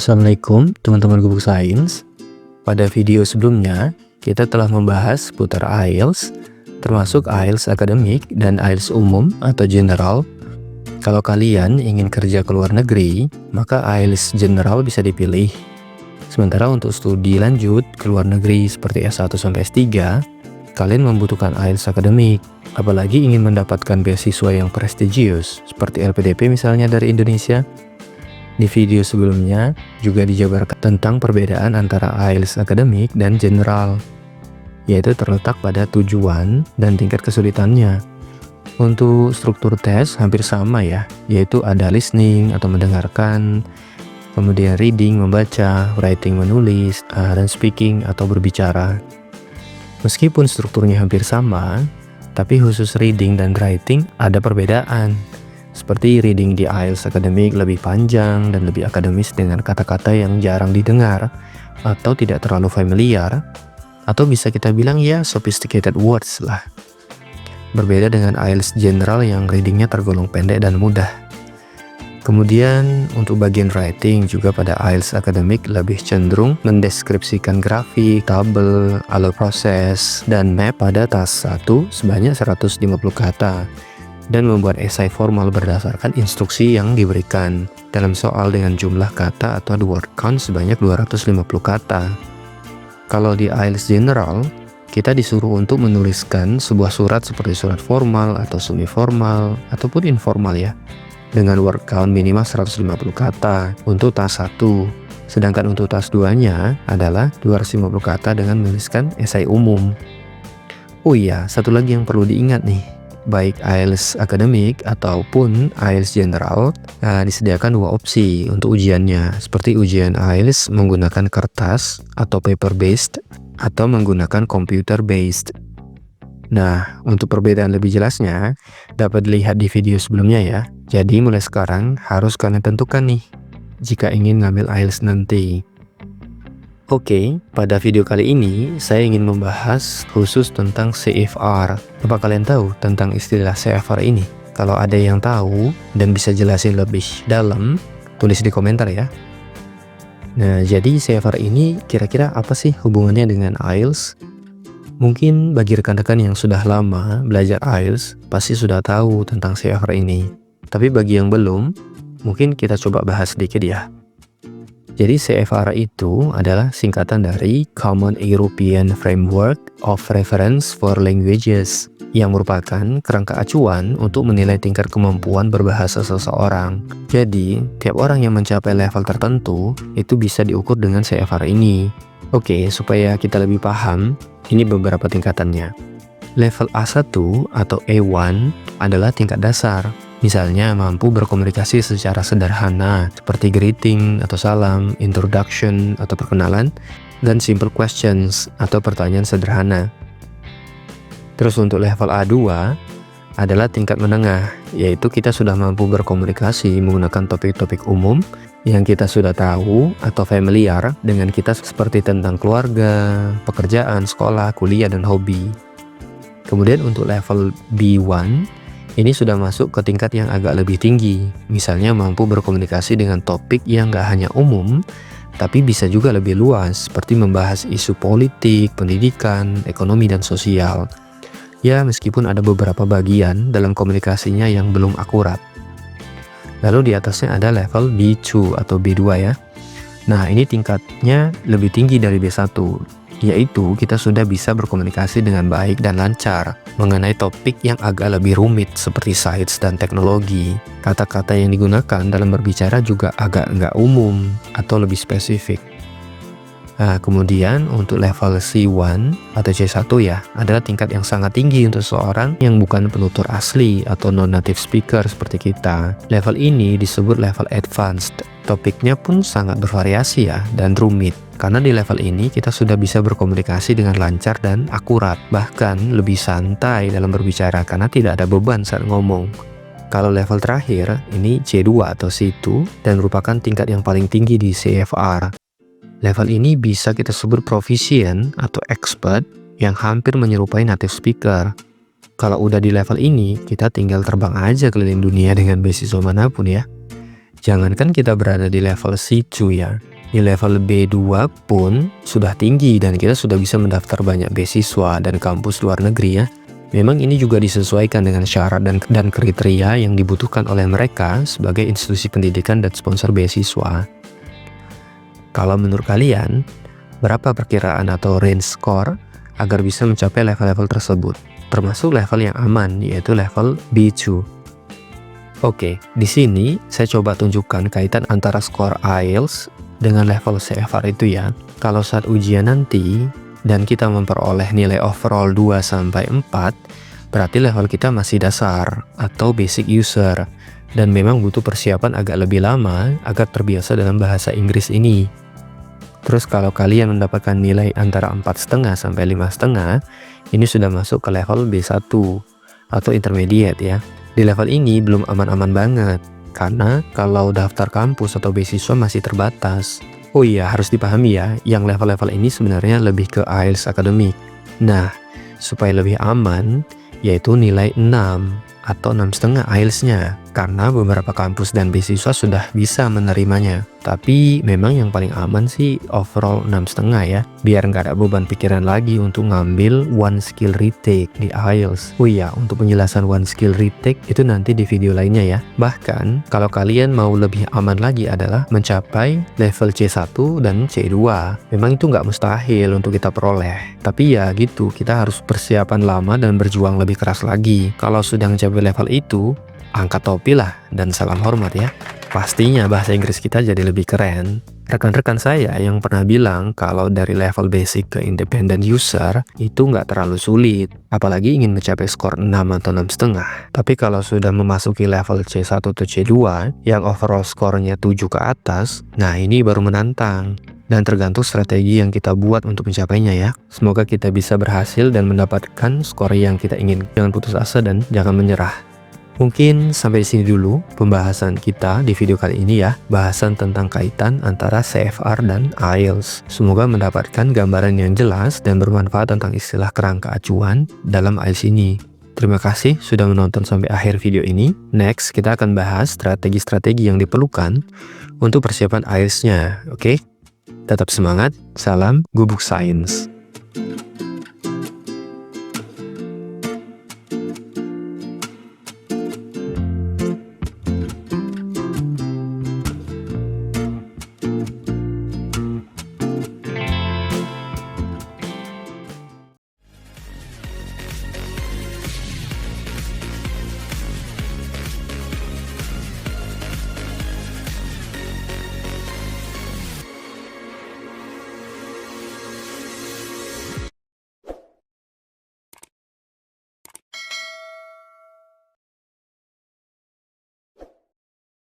Assalamualaikum teman-teman Gubuk Sains. Pada video sebelumnya, kita telah membahas seputar IELTS, termasuk IELTS akademik dan IELTS umum atau general. Kalau kalian ingin kerja ke luar negeri, maka IELTS general bisa dipilih. Sementara untuk studi lanjut ke luar negeri seperti S1 sampai S3, kalian membutuhkan IELTS akademik. Apalagi ingin mendapatkan beasiswa yang prestigius, seperti LPDP misalnya dari Indonesia. Di video sebelumnya juga dijabarkan tentang perbedaan antara IELTS akademik dan general, yaitu terletak pada tujuan dan tingkat kesulitannya. Untuk struktur tes hampir sama ya, yaitu ada listening atau mendengarkan, kemudian reading membaca, writing menulis, dan speaking atau berbicara. Meskipun strukturnya hampir sama, tapi khusus reading dan writing ada perbedaan. Seperti reading di IELTS akademik lebih panjang dan lebih akademis dengan kata-kata yang jarang didengar atau tidak terlalu familiar, atau bisa kita bilang ya sophisticated words lah. Berbeda dengan IELTS general yang readingnya tergolong pendek dan mudah. Kemudian untuk bagian writing juga pada IELTS akademik lebih cenderung mendeskripsikan grafik, tabel, alur proses, dan map pada task 1 sebanyak 150 kata. Dan membuat esai formal berdasarkan instruksi yang diberikan dalam soal dengan jumlah kata atau word count sebanyak 250 kata. Kalau di IELTS General, kita disuruh untuk menuliskan sebuah surat seperti surat formal atau semi formal ataupun informal ya, dengan word count minimal 150 kata untuk task 1. Sedangkan untuk task 2-nya adalah 250 kata dengan menuliskan esai umum. Oh iya, satu lagi yang perlu diingat nih. Baik IELTS akademik ataupun IELTS general disediakan dua opsi untuk ujiannya, seperti ujian IELTS menggunakan kertas atau paper based atau menggunakan computer based. Nah, untuk perbedaan lebih jelasnya dapat dilihat di video sebelumnya ya. Jadi mulai sekarang harus kalian tentukan nih jika ingin ngambil IELTS nanti. Oke, pada video kali ini saya ingin membahas khusus tentang CFR. Apa kalian tahu tentang istilah CFR ini? Kalau ada yang tahu dan bisa jelasin lebih dalam, tulis di komentar ya. Nah, jadi CFR ini kira-kira apa sih hubungannya dengan IELTS? Mungkin bagi rekan-rekan yang sudah lama belajar IELTS, pasti sudah tahu tentang CFR ini. Tapi bagi yang belum, mungkin kita coba bahas sedikit ya. Jadi CFR itu adalah singkatan dari Common European Framework of Reference for Languages, yang merupakan kerangka acuan untuk menilai tingkat kemampuan berbahasa seseorang. Jadi, tiap orang yang mencapai level tertentu itu bisa diukur dengan CFR ini. Oke, supaya kita lebih paham, ini beberapa tingkatannya. Level A1 atau A1 adalah tingkat dasar. Misalnya mampu berkomunikasi secara sederhana seperti greeting atau salam, introduction atau perkenalan, dan simple questions atau pertanyaan sederhana. Terus untuk level A2 adalah tingkat menengah, yaitu kita sudah mampu berkomunikasi menggunakan topik-topik umum yang kita sudah tahu atau familiar dengan kita seperti tentang keluarga, pekerjaan, sekolah, kuliah, dan hobi. Kemudian untuk level B1, ini sudah masuk ke tingkat yang agak lebih tinggi, misalnya mampu berkomunikasi dengan topik yang gak hanya umum, tapi bisa juga lebih luas, seperti membahas isu politik, pendidikan, ekonomi, dan sosial. Ya, meskipun ada beberapa bagian dalam komunikasinya yang belum akurat. Lalu di atasnya ada level B2 atau B2 ya. Nah, ini tingkatnya lebih tinggi dari B1. Yaitu kita sudah bisa berkomunikasi dengan baik dan lancar mengenai topik yang agak lebih rumit seperti sains dan teknologi. Kata-kata yang digunakan dalam berbicara juga agak nggak umum atau lebih spesifik. Nah, kemudian untuk level C1 atau C1 ya, adalah tingkat yang sangat tinggi untuk seorang yang bukan penutur asli atau non-native speaker seperti kita. Level ini disebut level advanced. Topiknya pun sangat bervariasi ya, dan rumit. Karena di level ini kita sudah bisa berkomunikasi dengan lancar dan akurat, bahkan lebih santai dalam berbicara karena tidak ada beban saat ngomong. Kalau level terakhir, ini C2 atau C2 dan merupakan tingkat yang paling tinggi di CFR. Level ini bisa kita sebut proficient atau expert yang hampir menyerupai native speaker. Kalau udah di level ini, kita tinggal terbang aja keliling dunia dengan beasiswa manapun ya. Jangankan kita berada di level C2 ya, di level B2 pun sudah tinggi dan kita sudah bisa mendaftar banyak beasiswa dan kampus luar negeri ya. Memang ini juga disesuaikan dengan syarat dan kriteria yang dibutuhkan oleh mereka sebagai institusi pendidikan dan sponsor beasiswa. Kalau menurut kalian, berapa perkiraan atau range skor agar bisa mencapai level-level tersebut? Termasuk level yang aman, yaitu level B2. Oke, di sini saya coba tunjukkan kaitan antara skor IELTS dengan level CFR itu ya. Kalau saat ujian nanti, dan kita memperoleh nilai overall 2-4, berarti level kita masih dasar atau basic user. Dan memang butuh persiapan agak lebih lama agar terbiasa dalam bahasa Inggris ini. Terus kalau kalian mendapatkan nilai antara 4,5 sampai 5,5, ini sudah masuk ke level B1 atau intermediate ya. Di level ini belum aman-aman banget, karena kalau daftar kampus atau beasiswa masih terbatas. Oh iya, harus dipahami ya, yang level-level ini sebenarnya lebih ke IELTS akademik. Nah, supaya lebih aman, yaitu nilai 6 atau 6,5 IELTS-nya, karena beberapa kampus dan beasiswa sudah bisa menerimanya. Tapi memang yang paling aman sih overall 6,5 ya, biar nggak ada beban pikiran lagi untuk ngambil one skill retake di IELTS. Oh iya, untuk penjelasan one skill retake itu nanti di video lainnya ya. Bahkan kalau kalian mau lebih aman lagi adalah mencapai level C1 dan C2. Memang itu nggak mustahil untuk kita peroleh, tapi ya gitu, kita harus persiapan lama dan berjuang lebih keras lagi. Kalau sudah mencapai level itu, angkat topi lah dan salam hormat ya. Pastinya bahasa Inggris kita jadi lebih keren. Rekan-rekan saya yang pernah bilang kalau dari level basic ke independent user itu nggak terlalu sulit, apalagi ingin mencapai skor 6 atau 6,5. Tapi kalau sudah memasuki level C1 atau C2 yang overall skornya 7 ke atas, nah ini baru menantang. Dan tergantung strategi yang kita buat untuk mencapainya ya. Semoga kita bisa berhasil dan mendapatkan skor yang kita ingin. Jangan putus asa dan jangan menyerah. Mungkin sampai di sini dulu pembahasan kita di video kali ini ya. Bahasan tentang kaitan antara CFR dan IELTS. Semoga mendapatkan gambaran yang jelas dan bermanfaat tentang istilah kerangka acuan dalam IELTS ini. Terima kasih sudah menonton sampai akhir video ini. Next, kita akan bahas strategi-strategi yang diperlukan untuk persiapan IELTS-nya. Oke? Tetap semangat. Salam Gubuk Science.